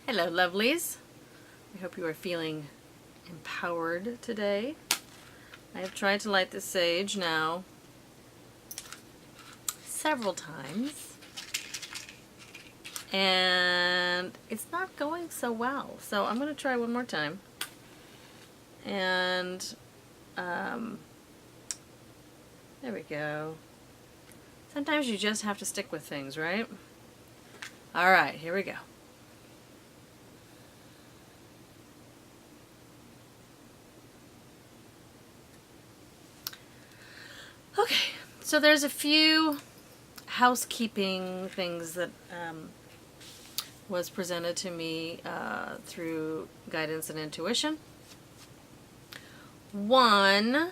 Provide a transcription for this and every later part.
Hello, lovelies. I hope you are feeling empowered today. I have tried to light the sage now several times, and it's not going so well. So I'm going to try one more time. And there we go. Sometimes you just have to stick with things, right? All right, here we go. Okay, so there's a few housekeeping things that was presented to me through guidance and intuition. One,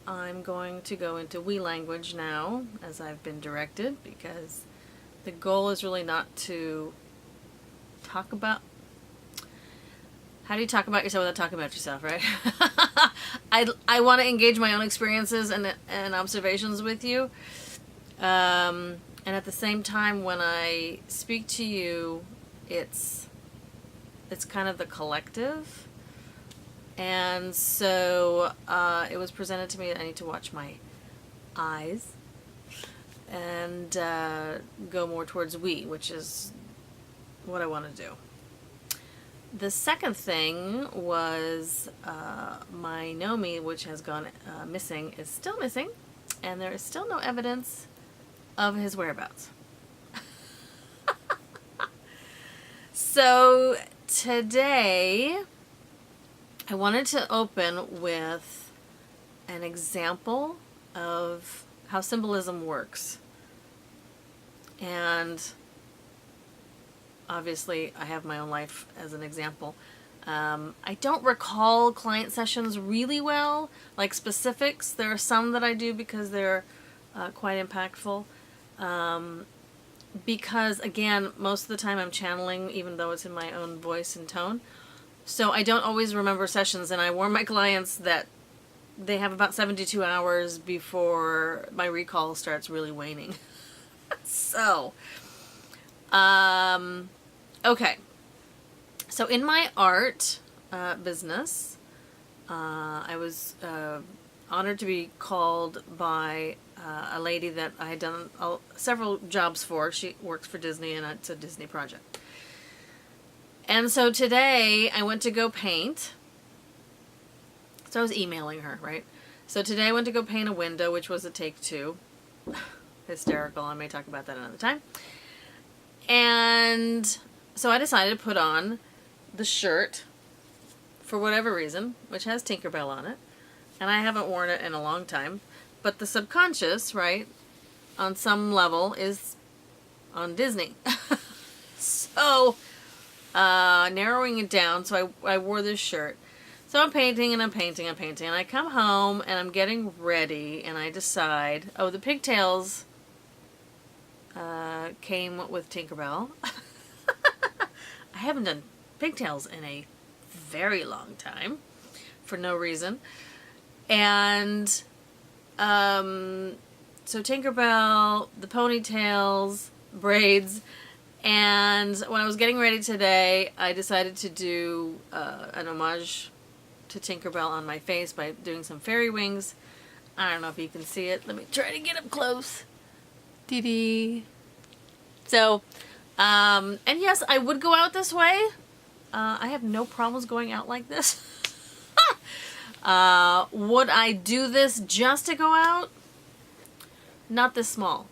I'm going to go into we language now, as I've been directed, because the goal is really not to talk about... How do you talk about yourself without talking about yourself, right? I want to engage my own experiences and observations with you. And at the same time, when I speak to you, it's kind of the collective. And so it was presented to me that I need to watch my eyes and go more towards we, which is what I want to do. The second thing was my Nomi, which has gone missing, is still missing, and there is still no evidence of his whereabouts. So today I wanted to open with an example of how symbolism works. And obviously, I have my own life as an example. I don't recall client sessions really well, like specifics. There are some that I do because they're quite impactful. Because, again, most of the time I'm channeling, even though it's in my own voice and tone. So I don't always remember sessions, and I warn my clients that they have about 72 hours before my recall starts really waning. So... okay, so in my art business, I was honored to be called by a lady that I had done several jobs for. She works for Disney, and it's a Disney project. And so today I went to go paint. So I was emailing her, right? So today I went to go paint a window, which was a take 2. Hysterical. I may talk about that another time. And so I decided to put on the shirt for whatever reason, which has Tinkerbell on it. And I haven't worn it in a long time. But the subconscious, right, on some level is on Disney. So, narrowing it down, so I wore this shirt. So I'm painting and I'm painting and painting. And I come home and I'm getting ready and I decide, oh, the pigtails came with Tinkerbell. I haven't done pigtails in a very long time for no reason. And so Tinkerbell, the ponytails, braids, and when I was getting ready today, I decided to do an homage to Tinkerbell on my face by doing some fairy wings. I don't know if you can see it. Let me try to get up close. Dee-dee. So, and yes, I would go out this way. I have no problems going out like this. Would I do this just to go out? Not this small.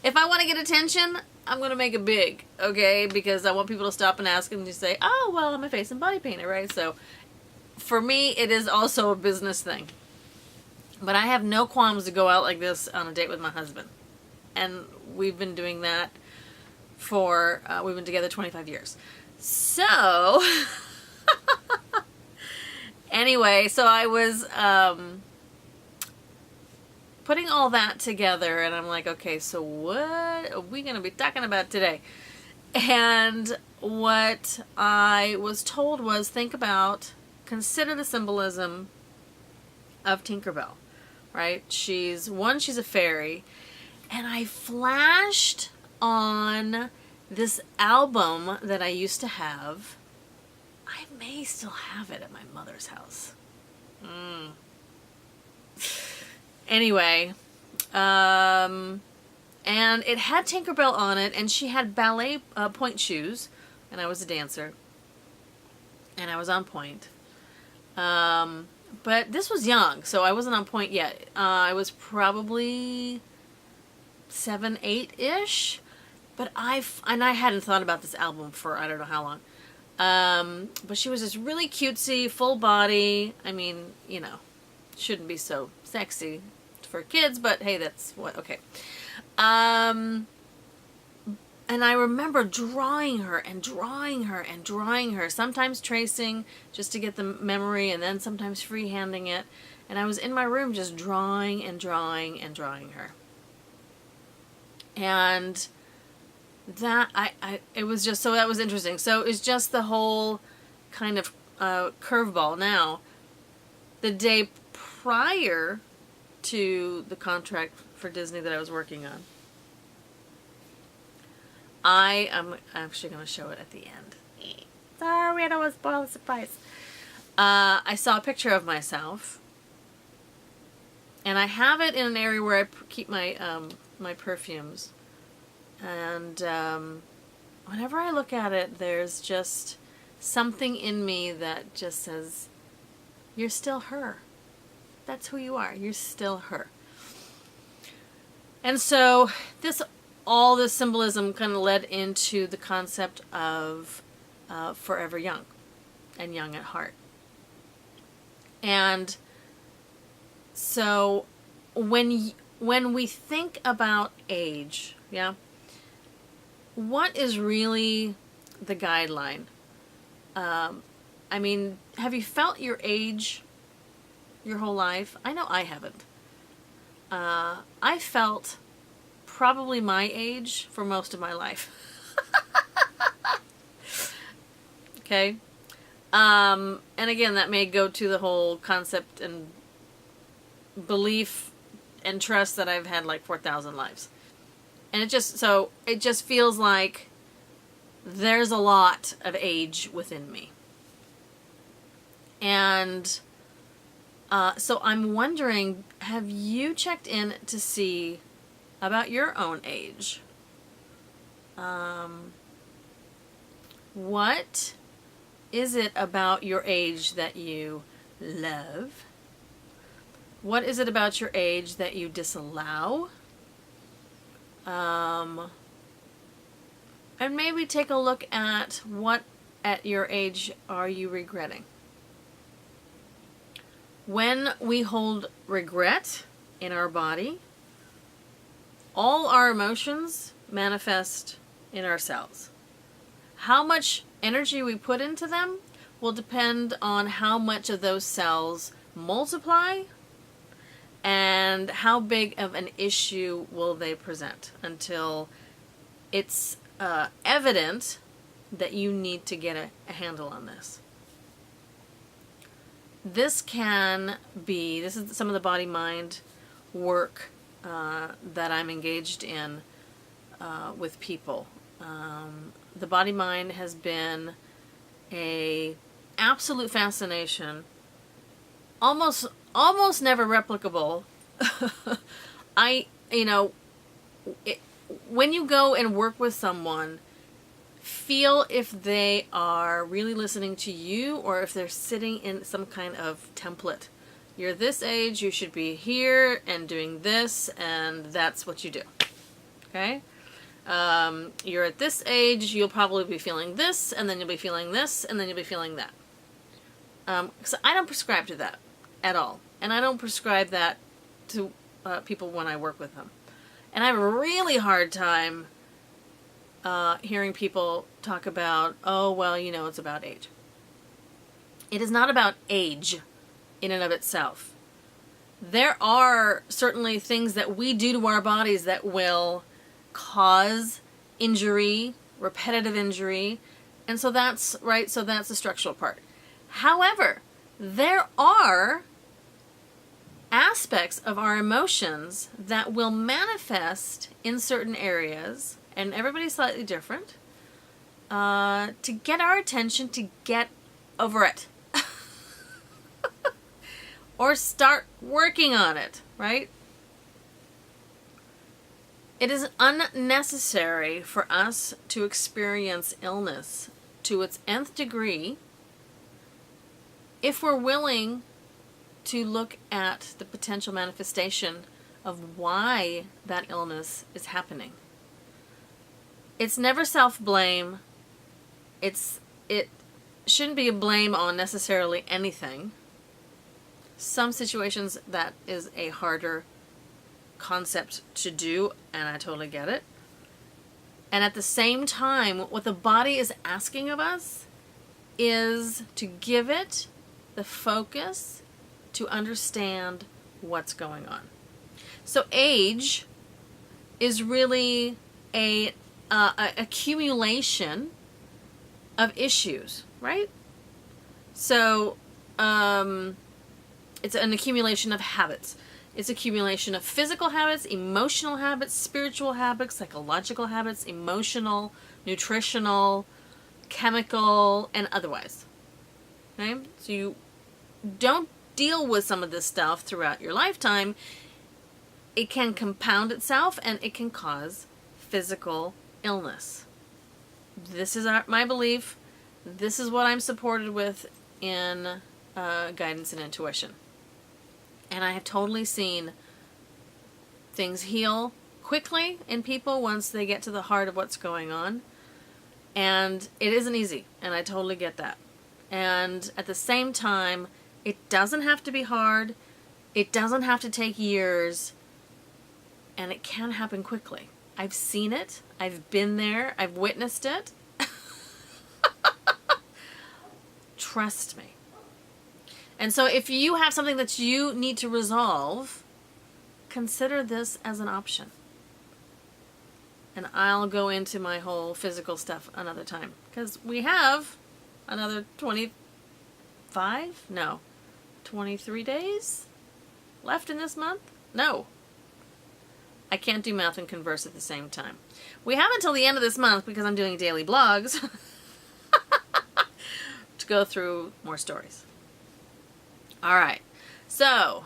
If I want to get attention, I'm going to make it big, okay? Because I want people to stop and ask and just say, oh, well, I'm a face and body painter, right? So, for me, it is also a business thing. But I have no qualms to go out like this on a date with my husband. And we've been doing that for, we've been together 25 years. So, anyway, so I was putting all that together, and I'm like, okay, so what are we going to be talking about today? And what I was told was, consider the symbolism of Tinkerbell, right? She's a fairy, and I flashed on this album that I used to have, I may still have it at my mother's house. Anyway, and it had Tinkerbell on it, and she had ballet point shoes, and I was a dancer, and I was on point. But this was young, so I wasn't on point yet. I was probably 7, 8-ish, but I hadn't thought about this album for I don't know how long. But she was just really cutesy, full body. I mean, you know, shouldn't be so sexy for kids, but hey, that's what, okay. And I remember drawing her and drawing her and drawing her, sometimes tracing just to get the memory, and then sometimes freehanding it. And I was in my room just drawing and drawing and drawing her. And that, it was just, so that was interesting. So it's just the whole kind of curveball. Now, the day prior to the contract for Disney that I was working on, I am actually going to show it at the end. Sorry, I don't want to spoil the surprise. I saw a picture of myself, and I have it in an area where I keep my my perfumes. And whenever I look at it, there's just something in me that just says, "You're still her. That's who you are. You're still her." And so all this symbolism kind of led into the concept of forever young and young at heart. And so when we think about age, yeah, what is really the guideline? I mean, have you felt your age your whole life? I know I haven't. I felt probably my age for most of my life. Okay? And again, that may go to the whole concept and belief and trust that I've had like 4,000 lives. And it just feels like there's a lot of age within me. And so I'm wondering, have you checked in to see about your own age? What is it about your age that you love? What is it about your age that you disallow? And maybe take a look at what at your age are you regretting? When we hold regret in our body, all our emotions manifest in our cells. How much energy we put into them will depend on how much of those cells multiply and how big of an issue will they present until it's evident that you need to get a handle on this. This is some of the body-mind work that I'm engaged in with people. The body-mind has been a absolute fascination, almost never replicable. When you go and work with someone, feel if they are really listening to you or if they're sitting in some kind of template. You're this age, you should be here and doing this, and that's what you do. Okay? You're at this age, you'll probably be feeling this, and then you'll be feeling this, and then you'll be feeling that. So I don't prescribe to that at all. And I don't prescribe that to people when I work with them. And I have a really hard time hearing people talk about, oh, well, it's about age. It is not about age in and of itself. There are certainly things that we do to our bodies that will cause injury, repetitive injury, and so that's right. So that's the structural part. However, there are aspects of our emotions that will manifest in certain areas and everybody's slightly different, to get our attention to get over it. Or start working on it, right? It is unnecessary for us to experience illness to its nth degree if we're willing to look at the potential manifestation of why that illness is happening. It's never self-blame. It shouldn't be a blame on necessarily anything. Some situations that is a harder concept to do, and I totally get it. And at the same time, what the body is asking of us is to give it the focus to understand what's going on. So age is really a accumulation of issues, right? So it's an accumulation of habits. It's accumulation of physical habits, emotional habits, spiritual habits, psychological habits, emotional, nutritional, chemical, and otherwise. Okay? So you don't deal with some of this stuff throughout your lifetime. It can compound itself and it can cause physical illness. This is my belief. This is what I'm supported with in guidance and intuition. And I have totally seen things heal quickly in people once they get to the heart of what's going on. And it isn't easy, and I totally get that. And at the same time, it doesn't have to be hard. It doesn't have to take years. And it can happen quickly. I've seen it. I've been there. I've witnessed it. Trust me. And so if you have something that you need to resolve, consider this as an option. And I'll go into my whole physical stuff another time. Because we have another 23 days left in this month? No. I can't do math and converse at the same time. We have until the end of this month, because I'm doing daily blogs, to go through more stories. All right, so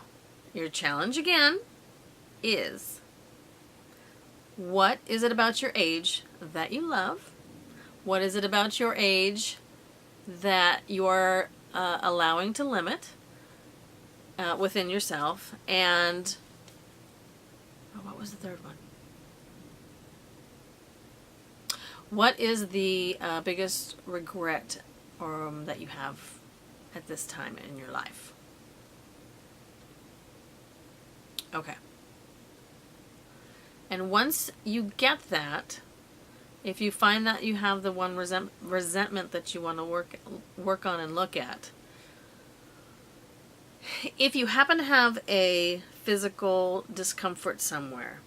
your challenge again is, what is it about your age that you love? What is it about your age that you're allowing to limit within yourself? And what was the third one? What is the biggest regret that you have at this time in your life? Okay. And once you get that, if you find that you have the one resentment that you want to work on and look at, if you happen to have a physical discomfort somewhere,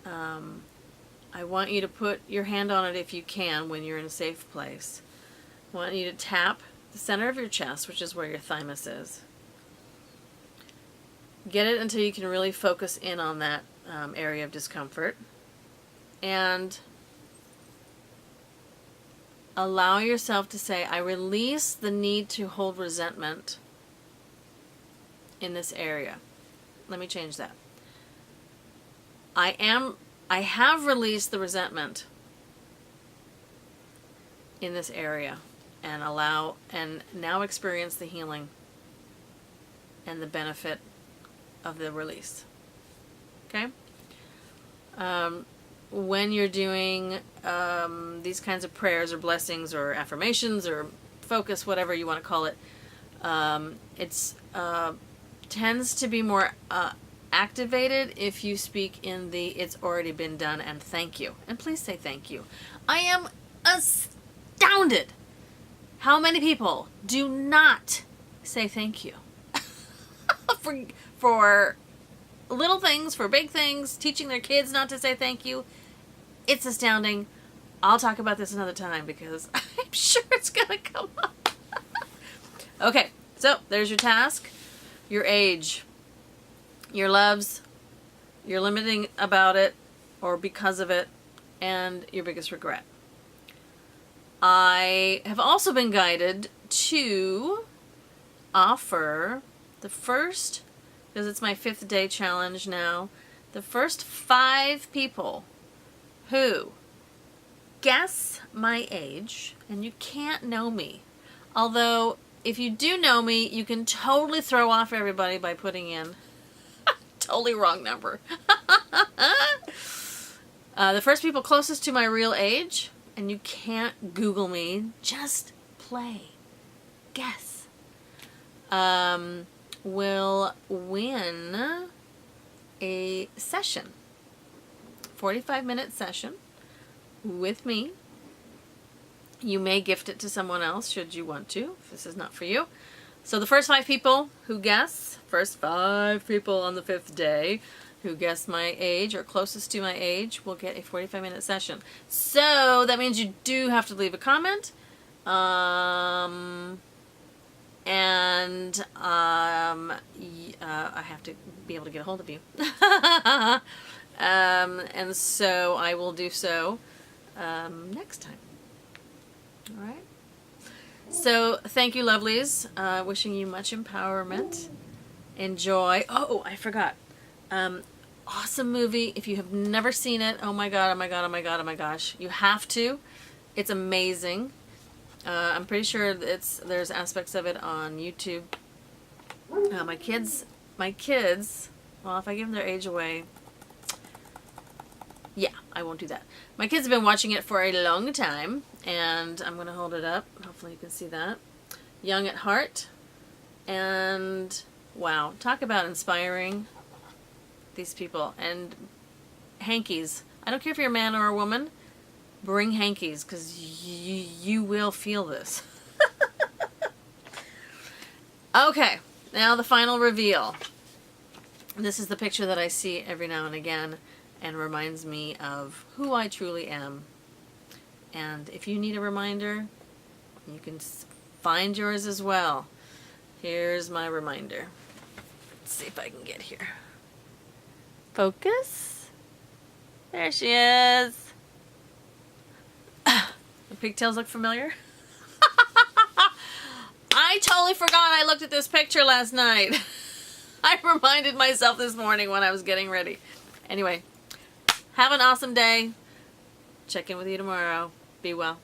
I want you to put your hand on it if you can when you're in a safe place. I want you to tap the center of your chest, which is where your thymus is. Get it until you can really focus in on that area of discomfort. And allow yourself to say, I release the need to hold resentment in this area. Let me change that. I have released the resentment in this area, and now experience the healing and the benefit of the release. Okay? When you're doing these kinds of prayers or blessings or affirmations or focus, whatever you want to call it, it's tends to be more activated if you speak in the "it's already been done" and "thank you." And please say thank you. I am astounded how many people do not say thank you for little things, for big things, teaching their kids not to say thank you. It's astounding. I'll talk about this another time because I'm sure it's going to come up. Okay, so there's your task, your age, your loves, your limiting about it, or because of it, and your biggest regret. I have also been guided to offer the first, because it's my 5th day challenge now, the first 5 people who guess my age, and you can't know me. Although, if you do know me, you can totally throw off everybody by putting in totally wrong number. The first people closest to my real age, and you can't Google me, just play, guess, will win a session, 45-minute session with me. You may gift it to someone else should you want to, if this is not for you. So the first 5 people who guess, first 5 people on the 5th day who guess my age or closest to my age will get a 45-minute session. So that means you do have to leave a comment. And I have to be able to get a hold of you. And so I will do so next time. All right. So thank you, lovelies. Wishing you much empowerment. Enjoy. Oh, I forgot. Awesome movie. If you have never seen it, oh my god, oh my god, oh my god, oh my gosh, you have to. It's amazing. I'm pretty sure there's aspects of it on YouTube. My kids, well, if I give them their age away, yeah, I won't do that. My kids have been watching it for a long time, and I'm going to hold it up. Hopefully you can see that. Young at heart. And, wow, talk about inspiring these people. And hankies. I don't care if you're a man or a woman. Bring hankies, because you will feel this. Okay, now the final reveal. This is the picture that I see every now and again and reminds me of who I truly am. And if you need a reminder, you can find yours as well. Here's my reminder. Let's see if I can get here. Focus. There she is. The pigtails look familiar? I totally forgot I looked at this picture last night. I reminded myself this morning when I was getting ready. Anyway, have an awesome day. Check in with you tomorrow. Be well.